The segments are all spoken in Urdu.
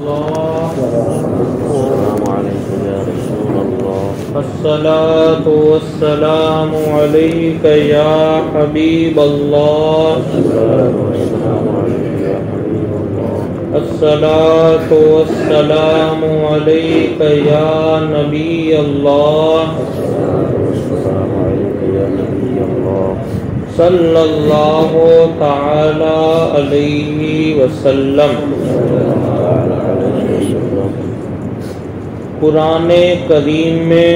السلام عليك يا رسول الله. الصلاة والسلام عليك يا حبيب الله. الصلاة والسلام عليك يا نبي الله. صلى الله تعالى عليه وسلم. قرآن کریم میں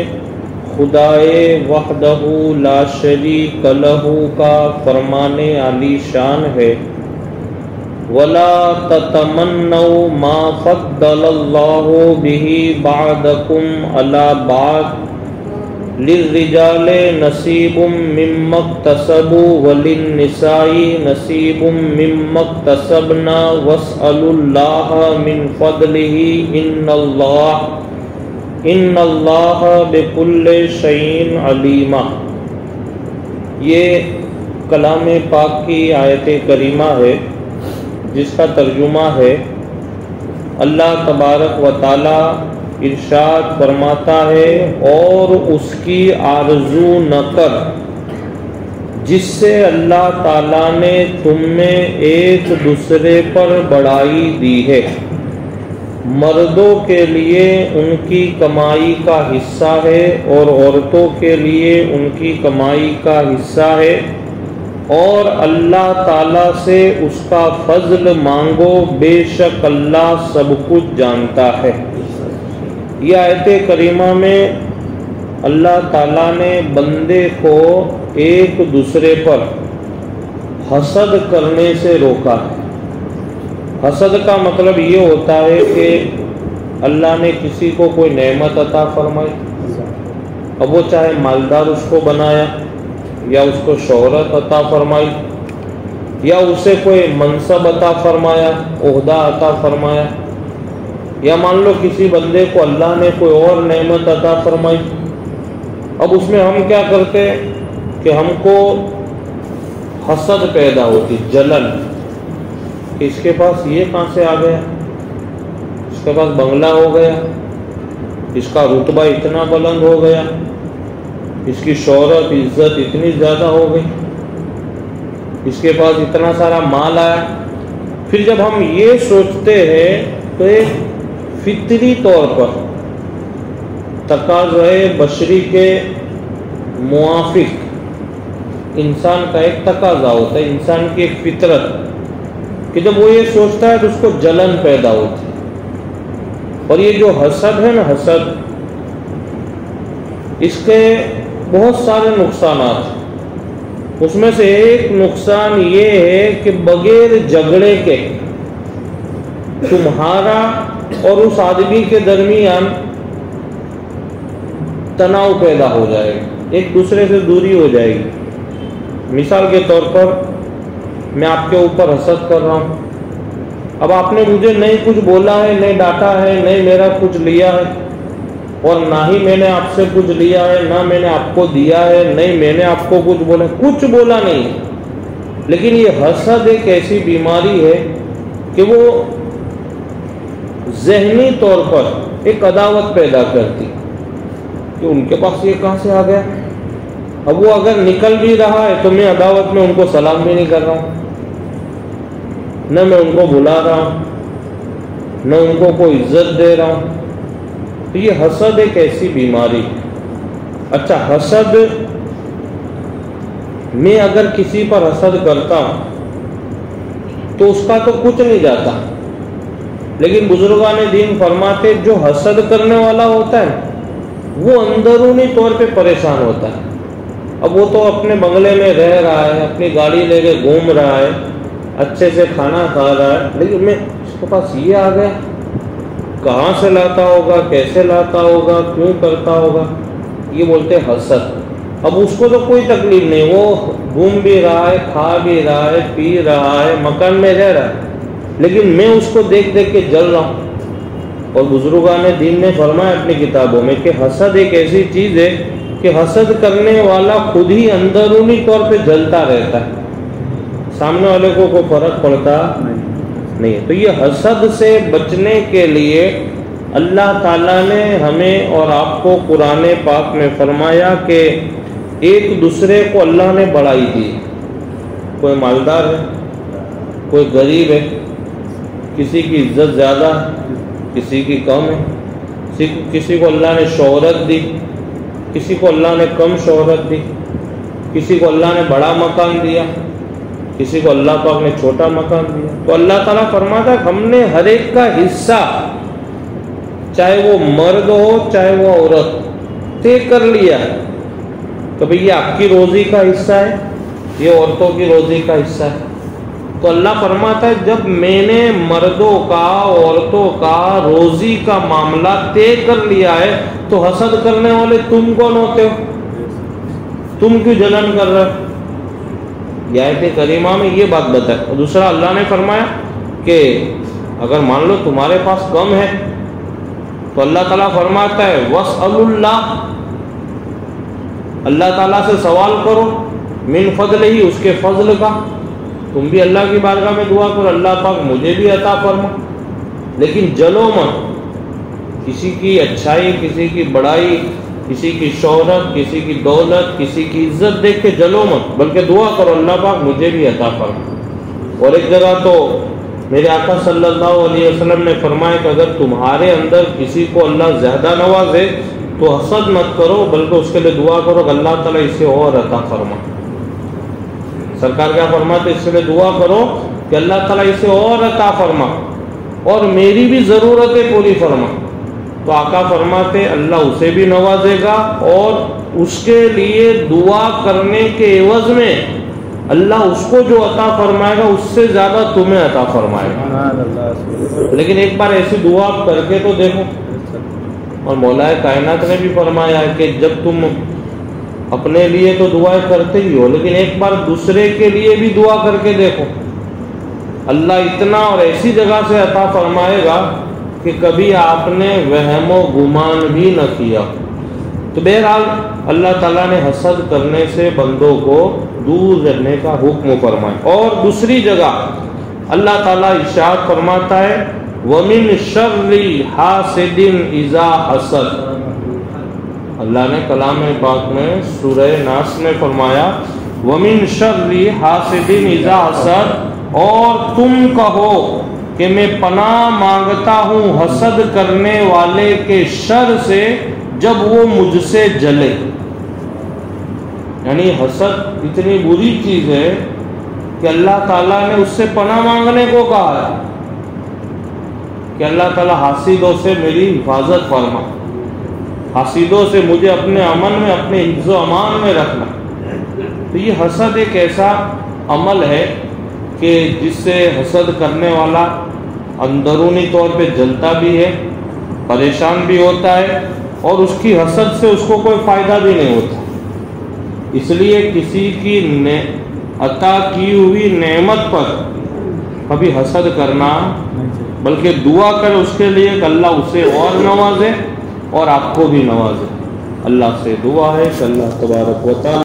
خدائے وحدہ لا شریک لہ کا فرمان عالی شان ہے، وَلَا تَتَمَنَّوْا مَا فَضَّلَ اللَّهُ بِهِ بَعْضَكُمْ عَلَى بَعْضٍ لِلرِّجَالِ نَصِيبٌ مِّمَّا اكْتَسَبُوا وَلِلنِّسَاءِ نَصِيبٌ مِّمَّا اكْتَسَبْنَا وَاسْأَلُوا اللَّهَ مِن فَضْلِهِ ان اللہ بكل شيء علیم. یہ کلام پاک کی آیت کریمہ ہے جس کا ترجمہ ہے، اللہ تبارک و تعالی ارشاد فرماتا ہے، اور اس کی آرزو نہ کر جس سے اللہ تعالیٰ نے تم میں ایک دوسرے پر بڑائی دی ہے. مردوں کے لیے ان کی کمائی کا حصہ ہے اور عورتوں کے لیے ان کی کمائی کا حصہ ہے، اور اللہ تعالیٰ سے اس کا فضل مانگو، بے شک اللہ سب کچھ جانتا ہے. یہ آیت کریمہ میں اللہ تعالیٰ نے بندے کو ایک دوسرے پر حسد کرنے سے روکا ہے. حسد کا مطلب یہ ہوتا ہے کہ اللہ نے کسی کو کوئی نعمت عطا فرمائی، اب وہ چاہے مالدار اس کو بنایا، یا اس کو شہرت عطا فرمائی، یا اسے کوئی منصب عطا فرمایا، عہدہ عطا فرمایا، یا مان لو کسی بندے کو اللہ نے کوئی اور نعمت عطا فرمائی. اب اس میں ہم کیا کرتے کہ ہم کو حسد پیدا ہوتی، جلن، کہ اس کے پاس یہ کہاں سے آ گیا، اس کے پاس بنگلہ ہو گیا، اس کا رتبہ اتنا بلند ہو گیا، اس کی شہرت عزت اتنی زیادہ ہو گئی، اس کے پاس اتنا سارا مال آیا. پھر جب ہم یہ سوچتے ہیں تو ایک فطری طور پر تقاضۂ بشری کے موافق انسان کا ایک تقاضا ہوتا ہے، انسان کی ایک فطرت، کہ جب وہ یہ سوچتا ہے تو اس کو جلن پیدا ہوتی ہے. اور یہ جو حسد ہے نا، حسد، اس کے بہت سارے نقصانات ہیں. اس میں سے ایک نقصان یہ ہے کہ بغیر جھگڑے کے تمہارا اور اس آدمی کے درمیان تناؤ پیدا ہو جائے گا، ایک دوسرے سے دوری ہو جائے گی. مثال کے طور پر میں آپ کے اوپر حسد کر رہا ہوں، اب آپ نے مجھے نہیں کچھ بولا ہے، نہیں ڈانٹا ہے، نہیں میرا کچھ لیا ہے، اور نہ ہی میں نے آپ سے کچھ لیا ہے، نہ میں نے آپ کو دیا ہے، نہیں میں نے آپ کو کچھ بولا، کچھ بولا نہیں. لیکن یہ حسد ایک ایسی بیماری ہے کہ وہ ذہنی طور پر ایک عداوت پیدا کرتی کہ ان کے پاس یہ کہاں سے آ گیا. اب وہ اگر نکل بھی رہا ہے تو میں عداوت میں ان کو سلام بھی نہیں کر رہا ہوں، نہ میں ان کو بلا رہا ہوں، نہ ان کو کوئی عزت دے رہا ہوں. تو یہ حسد ایک ایسی بیماری ہے. اچھا، حسد میں اگر کسی پر حسد کرتا ہوں تو اس کا تو کچھ نہیں جاتا، لیکن بزرگان دین فرماتے جو حسد کرنے والا ہوتا ہے وہ اندرونی طور پہ پریشان ہوتا ہے. اب وہ تو اپنے بنگلے میں رہ رہا ہے، اپنی گاڑی لے کے گھوم رہا ہے، اچھے سے کھانا کھا رہا ہے، لیکن میں اس کے پاس یہ آ گیا، کہاں سے لاتا ہوگا، کیسے لاتا ہوگا، کیوں کرتا ہوگا، یہ بولتے حسد. اب اس کو تو کوئی تکلیف نہیں، وہ گھوم بھی رہا ہے، کھا بھی رہا ہے، پی رہا ہے، مکان میں رہ رہا ہے، لیکن میں اس کو دیکھ دیکھ کے جل رہا ہوں. اور بزرگان دین نے فرمایا اپنی کتابوں میں کہ حسد ایک ایسی چیز ہے کہ حسد کرنے والا خود ہی اندرونی طور پہ جلتا رہتا ہے، سامنے والے کو کوئی فرق پڑتا نہیں ہے۔ تو یہ حسد سے بچنے کے لیے اللہ تعالیٰ نے ہمیں اور آپ کو قرآن پاک میں فرمایا کہ ایک دوسرے کو اللہ نے بڑائی دی۔ کوئی مالدار ہے، کوئی غریب ہے، کسی کی عزت زیادہ ہے، کسی کی کم ہے، کسی کو اللہ نے شہرت دی، کسی کو اللہ نے کم شہرت دی، کسی کو اللہ نے بڑا مکان دیا، کسی کو اللہ پاک نے چھوٹا مکان دیا۔ تو اللہ تعالیٰ فرماتا ہے ہم نے ہر ایک کا حصہ، چاہے وہ مرد ہو چاہے وہ عورت، طے کر لیا ہے کہ بھئی یہ آپ کی روزی کا حصہ ہے، یہ عورتوں کی روزی کا حصہ ہے۔ تو اللہ فرماتا ہے جب میں نے مردوں کا عورتوں کا روزی کا معاملہ طے کر لیا ہے تو حسد کرنے والے تم کون ہوتے ہو؟ تم کیوں جلن کر رہے ہو؟ یہ آیت کریمہ میں یہ بات بتائی۔ اور دوسرا اللہ نے فرمایا کہ اگر مان لو تمہارے پاس کم ہے تو اللہ تعالیٰ فرماتا ہے وَاسْأَلُوا اللَّهَ، اللہ تعالیٰ سے سوال کرو، من فضلہ، اس کے فضل کا۔ تم بھی اللہ کی بارگاہ میں دعا کرو اللہ پاک مجھے بھی عطا فرما، لیکن جلو مت۔ کسی کی اچھائی، کسی کی بڑائی، کسی کی شہرت، کسی کی دولت، کسی کی عزت دیکھ کے جلو مت، بلکہ دعا کرو اللہ پاک مجھے بھی عطا فرما۔ اور ایک جگہ تو میرے آقا صلی اللہ علیہ وسلم نے فرمایا کہ اگر تمہارے اندر کسی کو اللہ زیادہ نوازے تو حسد مت کرو، بلکہ اس کے لیے دعا کرو کہ اللہ تعالیٰ اسے اور عطا فرما۔ سرکار کیا فرماتے؟ اس کے لیے دعا کرو کہ اللہ تعالیٰ اسے اور عطا فرما اور میری بھی ضرورتیں پوری فرما۔ تو آقا فرماتے اللہ اسے بھی نوازے گا اور اس کے لیے دعا کرنے کے عوض میں اللہ اس کو جو عطا فرمائے گا اس سے زیادہ تمہیں عطا فرمائے گا۔ لیکن ایک بار ایسی دعا آپ کر کے تو دیکھو۔ اور مولا کائنات نے بھی فرمایا ہے کہ جب تم اپنے لیے تو دعائیں کرتے ہی ہو، لیکن ایک بار دوسرے کے لیے بھی دعا کر کے دیکھو، اللہ اتنا اور ایسی جگہ سے عطا فرمائے گا کہ کبھی آپ نے وہم و گمان بھی نہ کیا۔ تو بہرحال اللہ تعالیٰ نے حسد کرنے سے بندوں کو دور رہنے کا حکم فرمایا۔ اور دوسری جگہ اللہ تعالیٰ ارشاد فرماتا ہے وَمِن شَرِّ حَاسِدٍ إِذَا حَسَدَ۔ اللہ نے کلام پاک میں سورہ ناس میں فرمایا وَمِن شَرِّ حَاسِدٍ إِذَا حَسَدَ، اور تم کہو کہ میں پناہ مانگتا ہوں حسد کرنے والے کے شر سے جب وہ مجھ سے جلے۔ یعنی حسد اتنی بری چیز ہے کہ اللہ تعالیٰ نے اس سے پناہ مانگنے کو کہا ہے کہ اللہ تعالیٰ حاسدوں سے میری حفاظت فرما، حاسدوں سے مجھے اپنے امن میں، اپنے حفظ و امان میں رکھنا۔ تو یہ حسد ایک ایسا عمل ہے کہ جس سے حسد کرنے والا اندرونی طور پہ جلتا بھی ہے، پریشان بھی ہوتا ہے، اور اس کی حسد سے اس کو کوئی فائدہ بھی نہیں ہوتا۔ اس لیے کسی کی عطا کی ہوئی نعمت پر کبھی حسد کرنا، بلکہ دعا کر اس کے لیے کہ اللہ اسے اور نوازے اور آپ کو بھی نوازے۔ اللہ سے دعا ہے کہ اللہ تبارک و تعالی